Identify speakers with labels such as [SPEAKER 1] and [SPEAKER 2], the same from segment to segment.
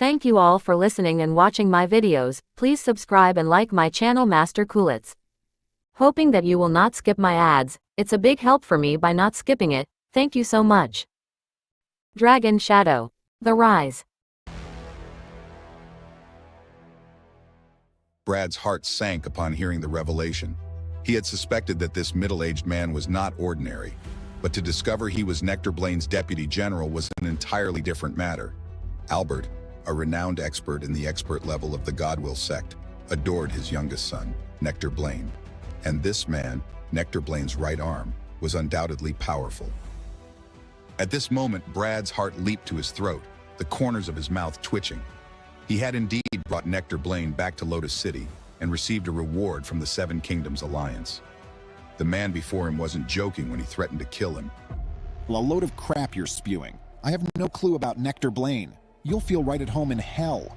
[SPEAKER 1] Thank you all for listening and watching my videos. Please subscribe and like my channel Master Coolitz. Hoping that you will not skip my ads, it's a big help for me by not skipping it. Thank you so much. Dragon Shadow. The Rise.
[SPEAKER 2] Brad's heart sank upon hearing the revelation. He had suspected that this middle-aged man was not ordinary, but to discover he was Nectar Blaine's deputy general was an entirely different matter. Albert, a renowned expert in the expert level of the Godwill sect, adored his youngest son, Nectar Blaine. And this man, Nectar Blaine's right arm, was undoubtedly powerful. At this moment, Brad's heart leaped to his throat, the corners of his mouth twitching. He had indeed brought Nectar Blaine back to Lotus City and received a reward from the Seven Kingdoms Alliance. The man before him wasn't joking when he threatened to kill him.
[SPEAKER 3] Well, a load of crap you're spewing. I have no clue about Nectar Blaine. You'll feel right at home in hell.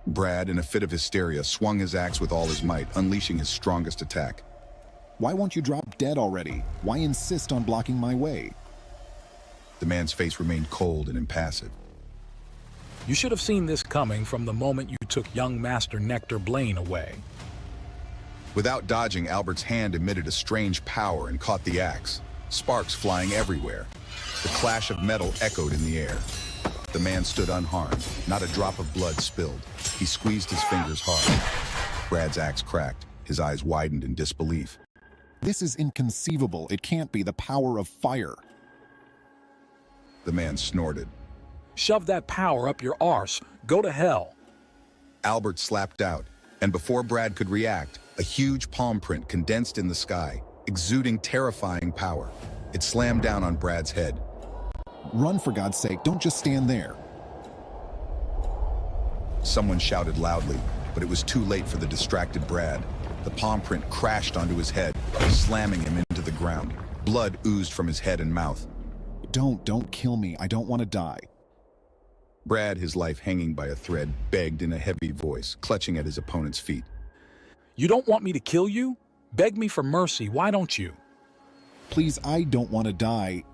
[SPEAKER 2] Brad, in a fit of hysteria, swung his axe with all his might, unleashing his strongest attack.
[SPEAKER 3] Why won't you drop dead already? Why insist on blocking my way?
[SPEAKER 2] The man's face remained cold and impassive.
[SPEAKER 4] You should have seen this coming from the moment you took young Master Nectar Blaine away.
[SPEAKER 2] Without dodging, Albert's hand emitted a strange power and caught the axe, sparks flying everywhere. The clash of metal echoed in the air. The man stood unharmed, not a drop of blood spilled. He squeezed his fingers hard. Brad's axe cracked, his eyes widened in disbelief.
[SPEAKER 3] This is inconceivable. It can't be the power of fire.
[SPEAKER 2] The man snorted.
[SPEAKER 4] Shove that power up your arse. Go to hell.
[SPEAKER 2] Albert slapped out, and before Brad could react, a huge palm print condensed in the sky, exuding terrifying power. It slammed down on Brad's head.
[SPEAKER 3] Run, for God's sake, don't just stand there.
[SPEAKER 2] Someone shouted loudly, but it was too late for the distracted Brad. The palm print crashed onto his head, slamming him into the ground. Blood oozed from his head and mouth.
[SPEAKER 3] Don't kill me. I don't want to die.
[SPEAKER 2] Brad, his life hanging by a thread, begged in a heavy voice, clutching at his opponent's feet.
[SPEAKER 4] You don't want me to kill you? Beg me for mercy, why don't you?
[SPEAKER 3] Please, I don't want to die.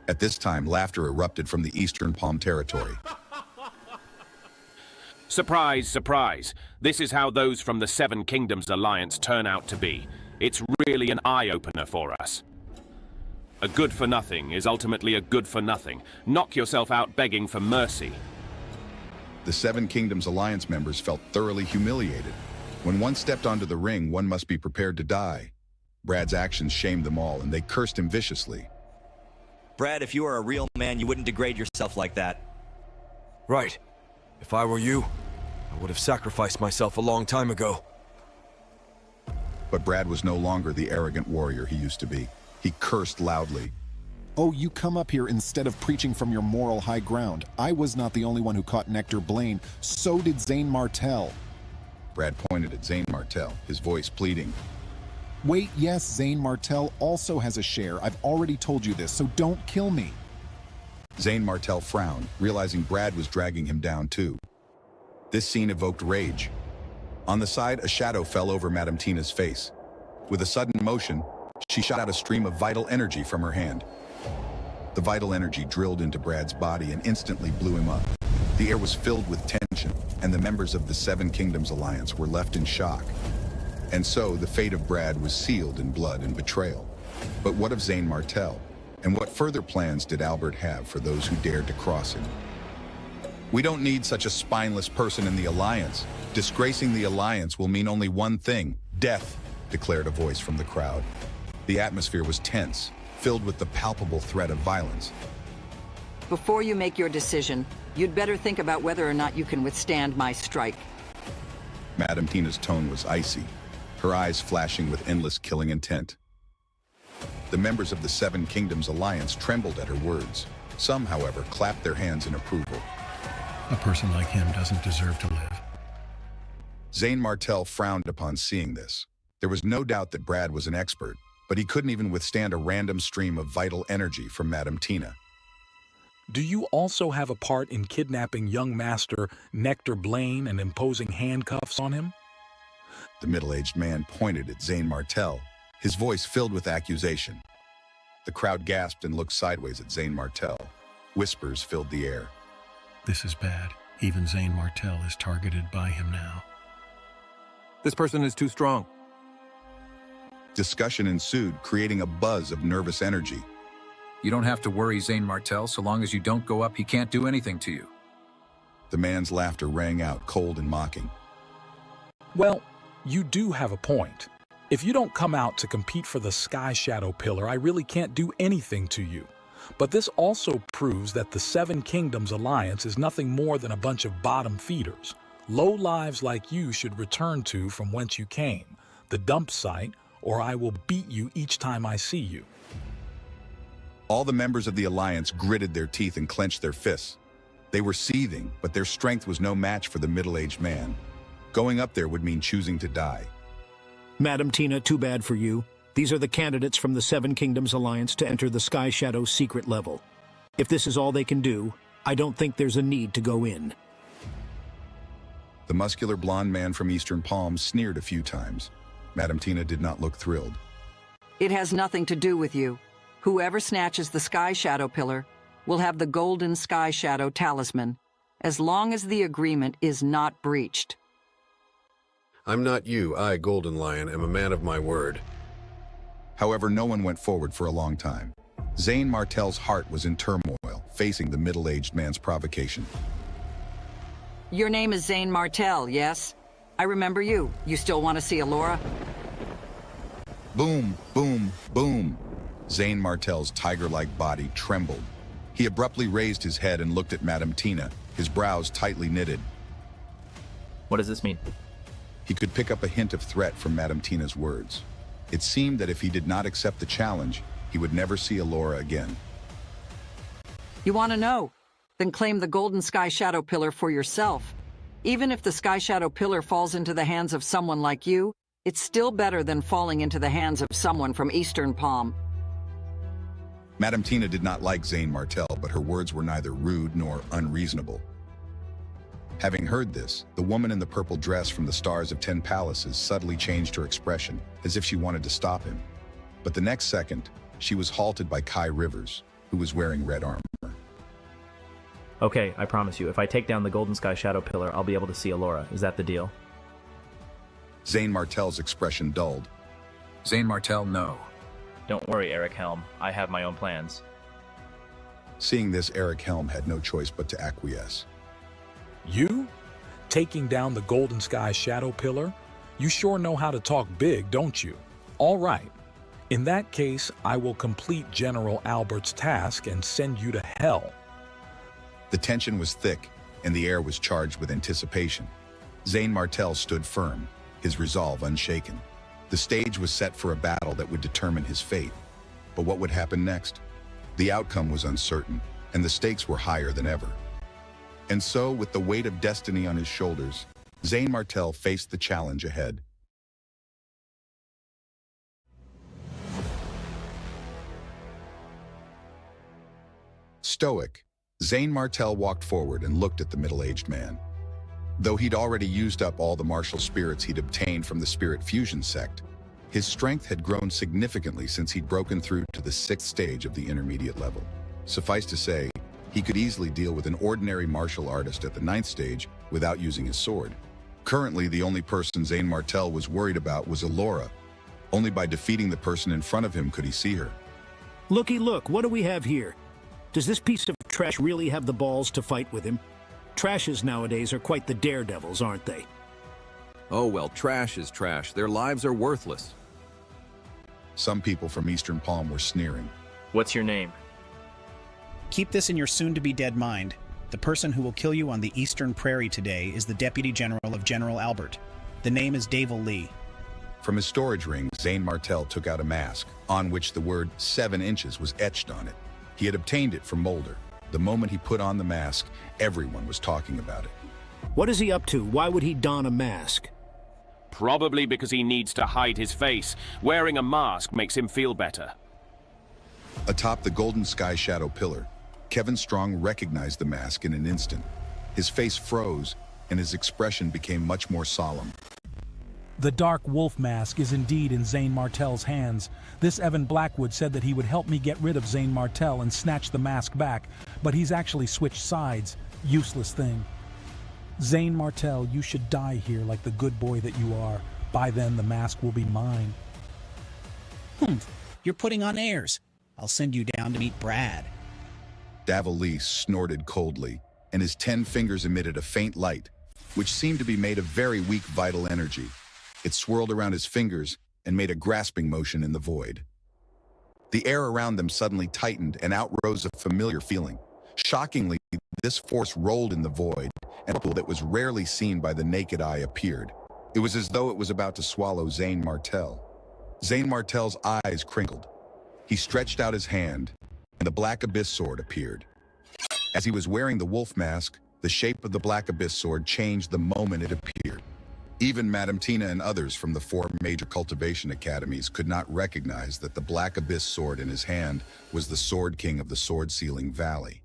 [SPEAKER 2] At this time, laughter erupted from the Eastern Palm territory.
[SPEAKER 5] Surprise, surprise. This is how those from the Seven Kingdoms Alliance turn out to be. It's really an eye-opener for us. A good for nothing is ultimately a good for nothing. Knock yourself out begging for mercy.
[SPEAKER 2] The Seven Kingdoms Alliance members felt thoroughly humiliated. When one stepped onto the ring, one must be prepared to die. Brad's actions shamed them all, and they cursed him viciously.
[SPEAKER 6] Brad, if you were a real man, you wouldn't degrade yourself like that.
[SPEAKER 7] Right. If I were you, I would have sacrificed myself a long time ago.
[SPEAKER 2] But Brad was no longer the arrogant warrior he used to be. He cursed loudly.
[SPEAKER 3] Oh, you come up here instead of preaching from your moral high ground. I was not the only one who caught Nectar Blaine. So did Zane Martel.
[SPEAKER 2] Brad pointed at Zane Martel, his voice pleading.
[SPEAKER 3] Wait, yes, Zane Martel also has a share. I've already told you this, so don't kill me.
[SPEAKER 2] Zane Martel frowned, realizing Brad was dragging him down too. This scene evoked rage. On the side, a shadow fell over Madame Tina's face. With a sudden motion, she shot out a stream of vital energy from her hand. The vital energy drilled into Brad's body and instantly blew him up. The air was filled with tension, and the members of the Seven Kingdoms Alliance were left in shock. And so, the fate of Brad was sealed in blood and betrayal. But what of Zane Martel? And what further plans did Albert have for those who dared to cross him? We don't need such a spineless person in the Alliance. Disgracing the Alliance will mean only one thing: death, declared a voice from the crowd. The atmosphere was tense, filled with the palpable threat of violence.
[SPEAKER 8] Before you make your decision, you'd better think about whether or not you can withstand my strike.
[SPEAKER 2] Madame Tina's tone was icy, her eyes flashing with endless killing intent. The members of the Seven Kingdoms Alliance trembled at her words. Some, however, clapped their hands in approval.
[SPEAKER 9] A person like him doesn't deserve to live.
[SPEAKER 2] Zane Martel frowned upon seeing this. There was no doubt that Brad was an expert, but he couldn't even withstand a random stream of vital energy from Madame Tina.
[SPEAKER 4] Do you also have a part in kidnapping young Master Nectar Blaine and imposing handcuffs on him?
[SPEAKER 2] The middle-aged man pointed at Zane Martel, his voice filled with accusation. The crowd gasped and looked sideways at Zane Martel. Whispers filled the air.
[SPEAKER 9] This is bad. Even Zane Martell is targeted by him now.
[SPEAKER 10] This person is too strong.
[SPEAKER 2] Discussion ensued, creating a buzz of nervous energy.
[SPEAKER 11] You don't have to worry, Zane Martell. So long as you don't go up, he can't do anything to you.
[SPEAKER 2] The man's laughter rang out, cold and mocking.
[SPEAKER 4] Well, you do have a point. If you don't come out to compete for the Sky Shadow Pillar, I really can't do anything to you. But this also proves that the Seven Kingdoms Alliance is nothing more than a bunch of bottom feeders. Low lives like you should return to from whence you came, the dump site, or I will beat you each time I see you.
[SPEAKER 2] All the members of the Alliance gritted their teeth and clenched their fists. They were seething, but their strength was no match for the middle-aged man. Going up there would mean choosing to die.
[SPEAKER 12] Madam Tina, too bad for you. These are the candidates from the Seven Kingdoms Alliance to enter the Sky Shadow secret level. If this is all they can do, I don't think there's a need to go in.
[SPEAKER 2] The muscular blonde man from Eastern Palm sneered a few times. Madam Tina did not look thrilled.
[SPEAKER 8] It has nothing to do with you. Whoever snatches the Sky Shadow Pillar will have the Golden Sky Shadow Talisman, as long as the agreement is not breached.
[SPEAKER 13] I'm not you. I, Golden Lion, am a man of my word.
[SPEAKER 2] However, no one went forward for a long time. Zane Martell's heart was in turmoil, facing the middle-aged man's provocation.
[SPEAKER 8] Your name is Zane Martell, yes? I remember you. You still want to see Alora?
[SPEAKER 2] Boom, boom, boom. Zane Martell's tiger-like body trembled. He abruptly raised his head and looked at Madam Tina, his brows tightly knitted.
[SPEAKER 14] What does this mean?
[SPEAKER 2] He could pick up a hint of threat from Madam Tina's words. It seemed that if he did not accept the challenge, he would never see Alora again.
[SPEAKER 8] You want to know? Then claim the Golden Sky Shadow Pillar for yourself. Even if the Sky Shadow Pillar falls into the hands of someone like you, it's still better than falling into the hands of someone from Eastern Palm.
[SPEAKER 2] Madam Tina did not like Zane Martell, but her words were neither rude nor unreasonable. Having heard this, the woman in the purple dress from the Stars of 10 Palaces subtly changed her expression, as if she wanted to stop him. But the next second, she was halted by Kai Rivers, who was wearing red armor.
[SPEAKER 14] Okay, I promise you, if I take down the Golden Sky Shadow Pillar, I'll be able to see Alora. Is that the deal?
[SPEAKER 2] Zane Martell's expression dulled.
[SPEAKER 11] Zane Martell, no.
[SPEAKER 14] Don't worry, Eric Helm. I have my own plans.
[SPEAKER 2] Seeing this, Eric Helm had no choice but to acquiesce.
[SPEAKER 4] You? Taking down the Golden Sky Shadow Pillar? You sure know how to talk big, don't you? All right. In that case, I will complete General Albert's task and send you to hell.
[SPEAKER 2] The tension was thick, and the air was charged with anticipation. Zane Martell stood firm, his resolve unshaken. The stage was set for a battle that would determine his fate. But what would happen next? The outcome was uncertain, and the stakes were higher than ever. And so, with the weight of destiny on his shoulders, Zane Martell faced the challenge ahead. Stoic, Zane Martell walked forward and looked at the middle-aged man. Though he'd already used up all the martial spirits he'd obtained from the Spirit Fusion sect, his strength had grown significantly since he'd broken through to the 6th stage of the intermediate level. Suffice to say, he could easily deal with an ordinary martial artist at the 9th stage without using his sword. Currently, the only person Zane Martell was worried about was Alora. Only by defeating the person in front of him could he see her.
[SPEAKER 12] Looky look, what do we have here? Does this piece of trash really have the balls to fight with him? Trashes nowadays are quite the daredevils, aren't they?
[SPEAKER 10] Oh well, trash is trash. Their lives are worthless.
[SPEAKER 2] Some people from Eastern Palm were sneering.
[SPEAKER 14] What's your name?
[SPEAKER 15] Keep this in your soon-to-be-dead mind. The person who will kill you on the Eastern Prairie today is the Deputy General of General Albert. The name is Davel Lee.
[SPEAKER 2] From his storage ring, Zane Martell took out a mask, on which the word 7 inches was etched on it. He had obtained it from Mulder. The moment he put on the mask, everyone was talking about it.
[SPEAKER 12] What is he up to? Why would he don a mask?
[SPEAKER 5] Probably because he needs to hide his face. Wearing a mask makes him feel better.
[SPEAKER 2] Atop the Golden Sky Shadow Pillar, Kevin Strong recognized the mask in an instant. His face froze, and his expression became much more solemn.
[SPEAKER 4] The Dark Wolf mask is indeed in Zane Martell's hands. This Evan Blackwood said that he would help me get rid of Zane Martell and snatch the mask back, but he's actually switched sides. Useless thing. Zane Martel, you should die here like the good boy that you are. By then, the mask will be mine.
[SPEAKER 15] You're putting on airs. I'll send you down to meet Brad.
[SPEAKER 2] Davil Lee snorted coldly, and his 10 fingers emitted a faint light, which seemed to be made of very weak vital energy. It swirled around his fingers and made a grasping motion in the void. The air around them suddenly tightened, and out rose a familiar feeling. Shockingly, this force rolled in the void, and a pool that was rarely seen by the naked eye appeared. It was as though it was about to swallow Zane Martel. Zane Martel's eyes crinkled. He stretched out his hand, and the Black Abyss sword appeared. As he was wearing the wolf mask, the shape of the Black Abyss sword changed the moment it appeared. Even Madame Tina and others from the 4 major cultivation academies could not recognize that the Black Abyss sword in his hand was the Sword King of the Sword Sealing Valley.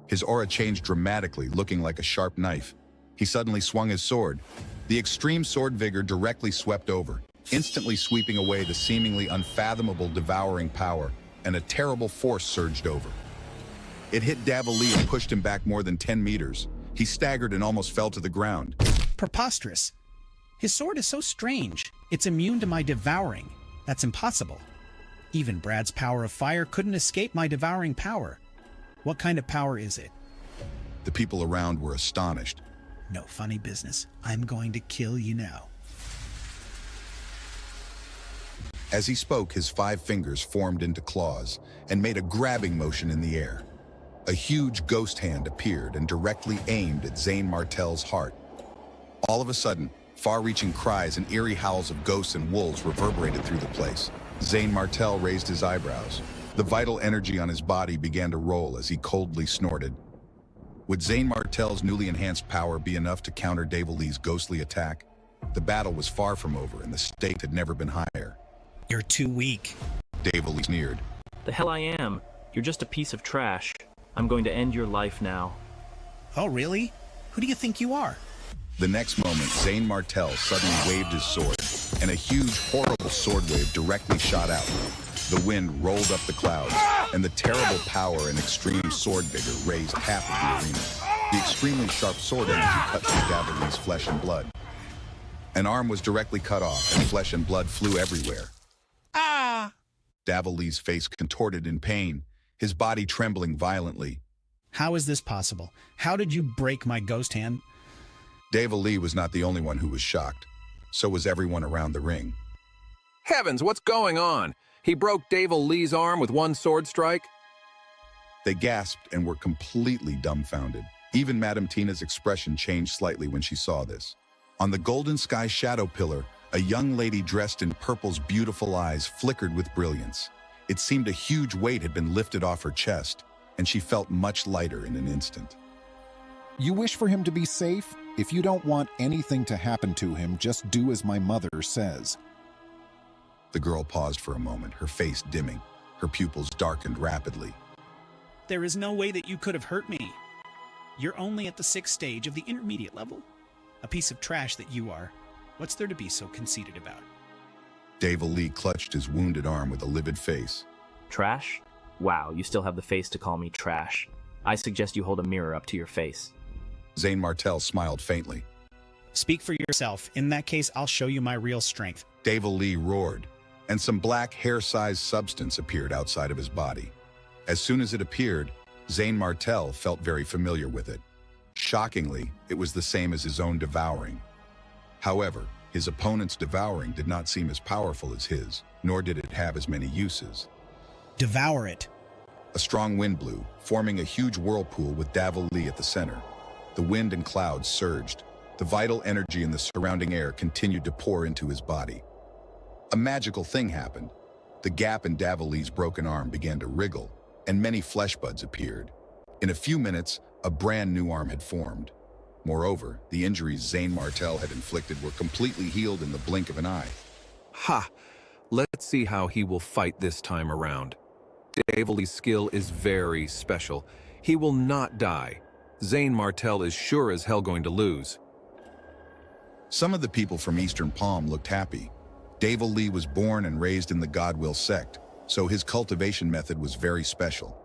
[SPEAKER 2] His aura changed dramatically, looking like a sharp knife. He suddenly swung his sword. The extreme sword vigor directly swept over, instantly sweeping away the seemingly unfathomable devouring power, and a terrible force surged over. It hit Davil Lee and pushed him back more than 10 meters. He staggered and almost fell to the ground.
[SPEAKER 15] Preposterous. His sword is so strange. It's immune to my devouring. That's impossible. Even Brad's power of fire couldn't escape my devouring power. What kind of power is it?
[SPEAKER 2] The people around were astonished.
[SPEAKER 15] No funny business. I'm going to kill you now.
[SPEAKER 2] As he spoke, his 5 fingers formed into claws and made a grabbing motion in the air. A huge ghost hand appeared and directly aimed at Zane Martel's heart. All of a sudden, far-reaching cries and eerie howls of ghosts and wolves reverberated through the place. Zane Martel raised his eyebrows. The vital energy on his body began to roll as he coldly snorted. Would Zane Martel's newly enhanced power be enough to counter Davil Lee's ghostly attack? The battle was far from over, and the stakes had never been higher.
[SPEAKER 15] You're too weak.
[SPEAKER 2] Davil Lee sneered.
[SPEAKER 14] The hell I am. You're just a piece of trash. I'm going to end your life now.
[SPEAKER 15] Oh, really? Who do you think you are?
[SPEAKER 2] The next moment, Zane Martel suddenly waved his sword, and a huge, horrible sword wave directly shot out. The wind rolled up the clouds, and the terrible power and extreme sword vigor raised half of the arena. The extremely sharp sword energy cut through Davil Lee's flesh and blood. An arm was directly cut off, and flesh and blood flew everywhere.
[SPEAKER 15] Ah!
[SPEAKER 2] Davil Lee's face contorted in pain, his body trembling violently.
[SPEAKER 15] How is this possible? How did you break my ghost hand?
[SPEAKER 2] Davil Lee was not the only one who was shocked. So was everyone around the ring.
[SPEAKER 10] Heavens, what's going on? He broke Davil Lee's arm with one sword strike?
[SPEAKER 2] They gasped and were completely dumbfounded. Even Madame Tina's expression changed slightly when she saw this. On the Golden Sky Shadow Pillar, a young lady dressed in purple's beautiful eyes flickered with brilliance. It seemed a huge weight had been lifted off her chest, and she felt much lighter in an instant.
[SPEAKER 3] You wish for him to be safe? If you don't want anything to happen to him, just do as my mother says.
[SPEAKER 2] The girl paused for a moment, her face dimming. Her pupils darkened rapidly.
[SPEAKER 15] There is no way that you could have hurt me. You're only at the 6th stage of the intermediate level. A piece of trash that you are. What's there to be so conceited about?
[SPEAKER 2] Davil Lee clutched his wounded arm with a livid face.
[SPEAKER 14] Trash? Wow, you still have the face to call me trash. I suggest you hold a mirror up to your face.
[SPEAKER 2] Zane Martel smiled faintly.
[SPEAKER 15] Speak for yourself. In that case, I'll show you my real strength.
[SPEAKER 2] Davil Lee roared, and some black hair-sized substance appeared outside of his body. As soon as it appeared, Zane Martel felt very familiar with it. Shockingly, it was the same as his own devouring. However, his opponent's devouring did not seem as powerful as his, nor did it have as many uses.
[SPEAKER 15] Devour it.
[SPEAKER 2] A strong wind blew, forming a huge whirlpool with Davil Lee at the center. The wind and clouds surged. The vital energy in the surrounding air continued to pour into his body. A magical thing happened. The gap in Davil Lee's broken arm began to wriggle, and many flesh buds appeared. In a few minutes, a brand new arm had formed. Moreover, the injuries Zane Martel had inflicted were completely healed in the blink of an eye.
[SPEAKER 10] Ha! Let's see how he will fight this time around. Davil Lee's skill is very special. He will not die. Zane Martel is sure as hell going to lose.
[SPEAKER 2] Some of the people from Eastern Palm looked happy. Davil Lee was born and raised in the Godwill sect, so his cultivation method was very special.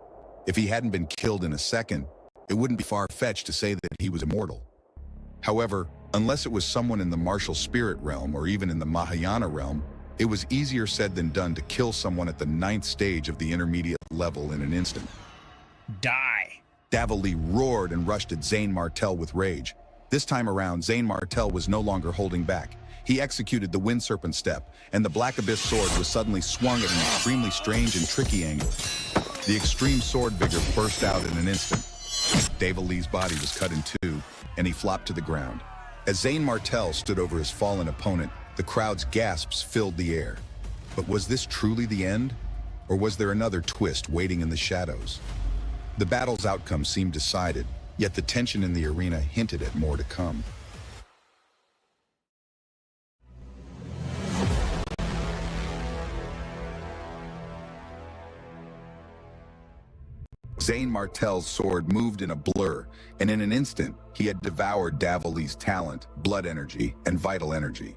[SPEAKER 2] If he hadn't been killed in a second, it wouldn't be far-fetched to say that he was immortal. However, unless it was someone in the martial spirit realm or even in the Mahayana realm, it was easier said than done to kill someone at the 9th stage of the intermediate level in an instant.
[SPEAKER 15] Die!
[SPEAKER 2] Davoli roared and rushed at Zayn Martel with rage. This time around, Zayn Martel was no longer holding back. He executed the Wind Serpent step, and the Black Abyss sword was suddenly swung at an extremely strange and tricky angle. The extreme sword vigor burst out in an instant. Davoli's body was cut in two, and he flopped to the ground. As Zayn Martel stood over his fallen opponent, the crowd's gasps filled the air. But was this truly the end? Or was there another twist waiting in the shadows? The battle's outcome seemed decided, yet the tension in the arena hinted at more to come. Zayn Martel's sword moved in a blur, and in an instant, he had devoured Davoli's talent, blood energy, and vital energy.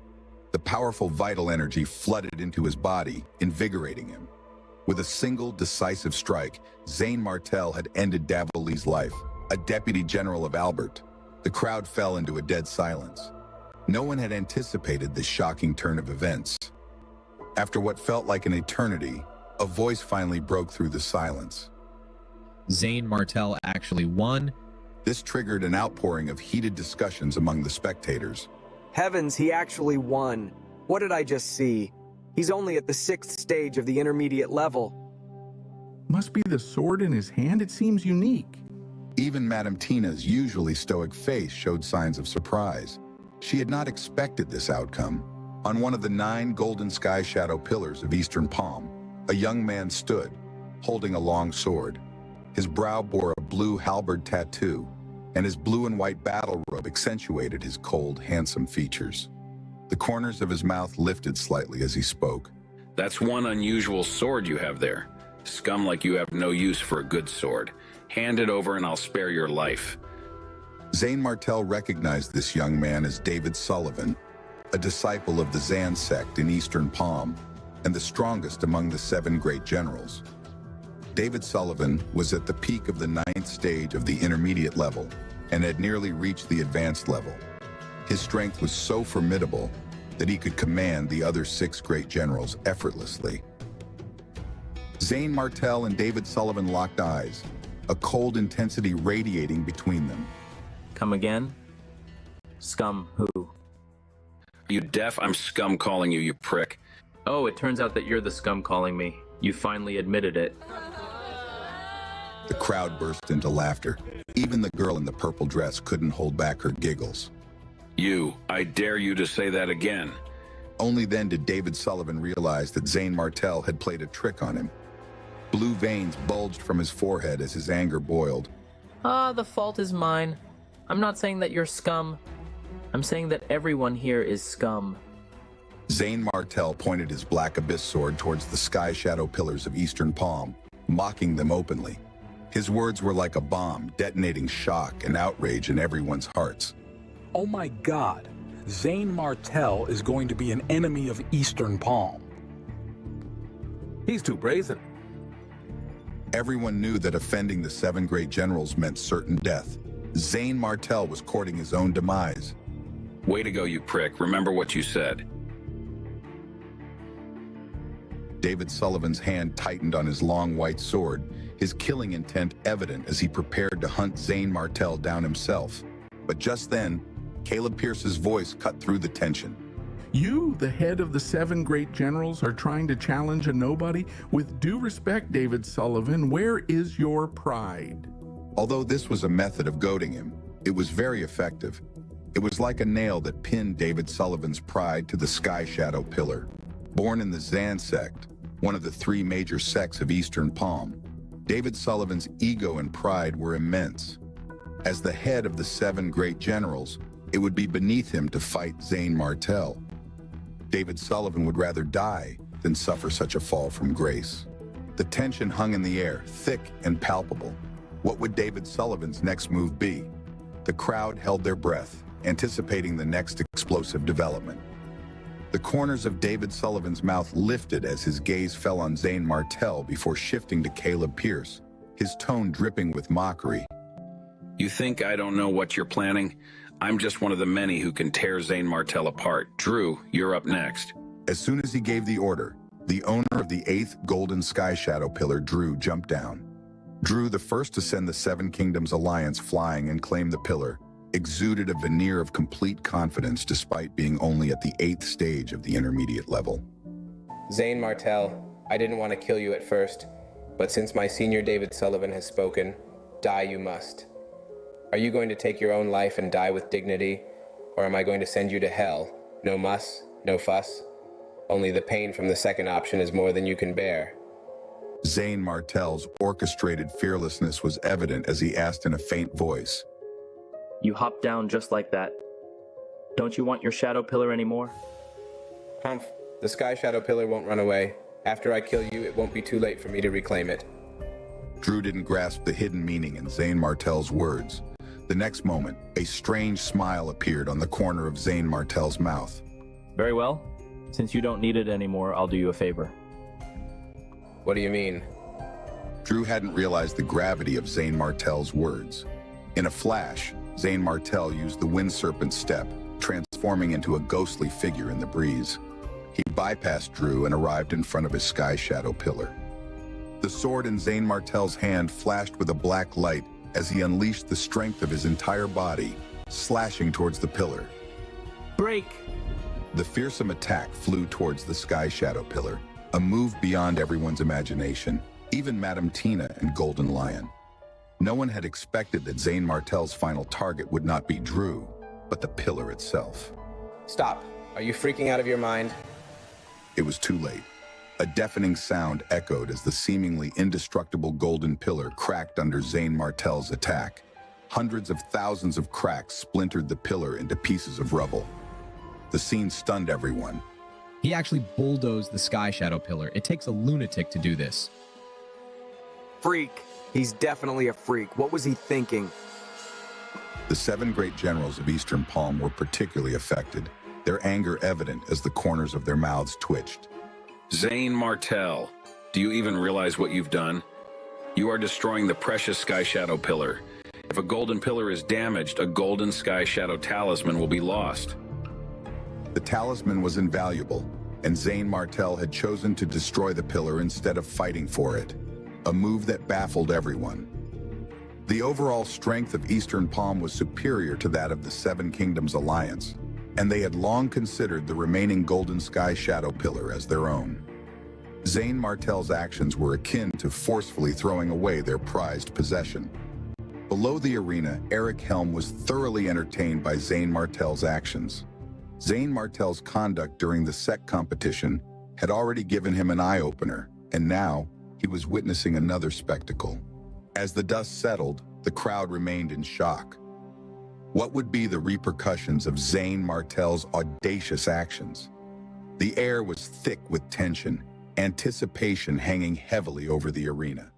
[SPEAKER 2] The powerful vital energy flooded into his body, invigorating him. With a single decisive strike, Zayn Martel had ended Davoli's life, a deputy general of Albert. The crowd fell into a dead silence. No one had anticipated this shocking turn of events. After what felt like an eternity, a voice finally broke through the silence.
[SPEAKER 16] Zayn Martel actually won.
[SPEAKER 2] This triggered an outpouring of heated discussions among the spectators.
[SPEAKER 17] Heavens, he actually won. What did I just see? He's only at the 6th stage of the intermediate level.
[SPEAKER 18] Must be the sword in his hand. It seems unique.
[SPEAKER 2] Even Madame Tina's usually stoic face showed signs of surprise. She had not expected this outcome. On one of the 9 golden sky shadow pillars of Eastern Palm, a young man stood, holding a long sword. His brow bore a blue halberd tattoo, and his blue and white battle robe accentuated his cold, handsome features. The corners of his mouth lifted slightly as he spoke.
[SPEAKER 19] That's one unusual sword you have there. Scum like you have no use for a good sword. Hand it over and I'll spare your life.
[SPEAKER 2] Zayn Martel recognized this young man as David Sullivan, a disciple of the Zan sect in Eastern Palm, and the strongest among the 7 great generals. David Sullivan was at the peak of the 9th stage of the intermediate level and had nearly reached the advanced level. His strength was so formidable that he could command the other 6 great generals effortlessly. Zayn Martel and David Sullivan locked eyes, a cold intensity radiating between them.
[SPEAKER 14] Come again? Scum who?
[SPEAKER 19] Are you deaf? I'm scum calling you, you prick.
[SPEAKER 14] Oh, it turns out that you're the scum calling me. You finally admitted it.
[SPEAKER 2] The crowd burst into laughter. Even the girl in the purple dress couldn't hold back her giggles.
[SPEAKER 19] You, I dare you to say that again.
[SPEAKER 2] Only then did David Sullivan realize that Zayn Martel had played a trick on him. Blue veins bulged from his forehead as his anger boiled.
[SPEAKER 14] The fault is mine. I'm not saying that you're scum. I'm saying that everyone here is scum.
[SPEAKER 2] Zayn Martel pointed his Black Abyss sword towards the sky shadow pillars of Eastern Palm, mocking them openly. His words were like a bomb, detonating shock and outrage in everyone's hearts.
[SPEAKER 4] Oh my God, Zayn Martel is going to be an enemy of Eastern Palm.
[SPEAKER 10] He's too brazen.
[SPEAKER 2] Everyone knew that offending the 7 great generals meant certain death. Zayn Martel was courting his own demise.
[SPEAKER 19] Way to go, you prick. Remember what you said.
[SPEAKER 2] David Sullivan's hand tightened on his long white sword, his killing intent evident as he prepared to hunt Zayn Martel down himself. But just then, Caleb Pierce's voice cut through the tension.
[SPEAKER 18] You, the head of the 7 great generals, are trying to challenge a nobody? With due respect, David Sullivan, where is your pride?
[SPEAKER 2] Although this was a method of goading him, it was very effective. It was like a nail that pinned David Sullivan's pride to the sky shadow pillar. Born in the Zan sect, one of the 3 major sects of Eastern Palm, David Sullivan's ego and pride were immense. As the head of the 7 great generals, it would be beneath him to fight Zayn Martel. David Sullivan would rather die than suffer such a fall from grace. The tension hung in the air, thick and palpable. What would David Sullivan's next move be? The crowd held their breath, anticipating the next explosive development. The corners of David Sullivan's mouth lifted as his gaze fell on Zayn Martel before shifting to Caleb Pierce, his tone dripping with mockery.
[SPEAKER 19] You think I don't know what you're planning? I'm just one of the many who can tear Zane Martell apart. Drew, you're up next.
[SPEAKER 2] As soon as he gave the order, the owner of the 8th Golden Sky Shadow Pillar, Drew, jumped down. Drew, the first to send the Seven Kingdoms Alliance flying and claim the pillar, exuded a veneer of complete confidence despite being only at the 8th stage of the intermediate level.
[SPEAKER 20] Zane Martell, I didn't want to kill you at first, but since my senior David Sullivan has spoken, die you must. Are you going to take your own life and die with dignity, or am I going to send you to hell? No muss, no fuss. Only the pain from the second option is more than you can bear.
[SPEAKER 2] Zane Martell's orchestrated fearlessness was evident as he asked in a faint voice.
[SPEAKER 14] You hopped down just like that. Don't you want your shadow pillar anymore?
[SPEAKER 20] Humph, the Sky Shadow Pillar won't run away. After I kill you, it won't be too late for me to reclaim it.
[SPEAKER 2] Drew didn't grasp the hidden meaning in Zane Martell's words. The next moment, a strange smile appeared on the corner of Zane Martell's mouth.
[SPEAKER 14] Very well. Since you don't need it anymore, I'll do you a favor.
[SPEAKER 20] What do you mean?
[SPEAKER 2] Drew hadn't realized the gravity of Zane Martell's words. In a flash, Zane Martell used the Wind Serpent step, transforming into a ghostly figure in the breeze. He bypassed Drew and arrived in front of his Sky Shadow Pillar. The sword in Zane Martell's hand flashed with a black light as he unleashed the strength of his entire body, slashing towards the pillar.
[SPEAKER 14] Break!
[SPEAKER 2] The fearsome attack flew towards the Sky Shadow Pillar, a move beyond everyone's imagination, even Madame Tina and Golden Lion. No one had expected that Zane Martell's final target would not be Drew, but the pillar itself.
[SPEAKER 20] Stop. Are you freaking out of your mind?
[SPEAKER 2] It was too late. A deafening sound echoed as the seemingly indestructible golden pillar cracked under Zane Martell's attack. Hundreds of thousands of cracks splintered the pillar into pieces of rubble. The scene stunned everyone.
[SPEAKER 16] He actually bulldozed the Sky Shadow Pillar. It takes a lunatic to do this.
[SPEAKER 17] Freak. He's definitely a freak. What was he thinking?
[SPEAKER 2] The 7 great generals of Eastern Palm were particularly affected, their anger evident as the corners of their mouths twitched.
[SPEAKER 19] Zane Martell, do you even realize what you've done? You are destroying the precious Sky Shadow Pillar. If a golden pillar is damaged, a golden Sky Shadow talisman will be lost.
[SPEAKER 2] The talisman was invaluable, and Zane Martell had chosen to destroy the pillar instead of fighting for it, a move that baffled everyone. The overall strength of Eastern Palm was superior to that of the Seven Kingdoms Alliance, and they had long considered the remaining Golden Sky Shadow Pillar as their own. Zane Martell's actions were akin to forcefully throwing away their prized possession. Below the arena, Eric Helm was thoroughly entertained by Zane Martell's actions. Zane Martell's conduct during the SEC competition had already given him an eye-opener, and now he was witnessing another spectacle. As the dust settled, the crowd remained in shock. What would be the repercussions of Zane Martell's audacious actions? The air was thick with tension, anticipation hanging heavily over the arena.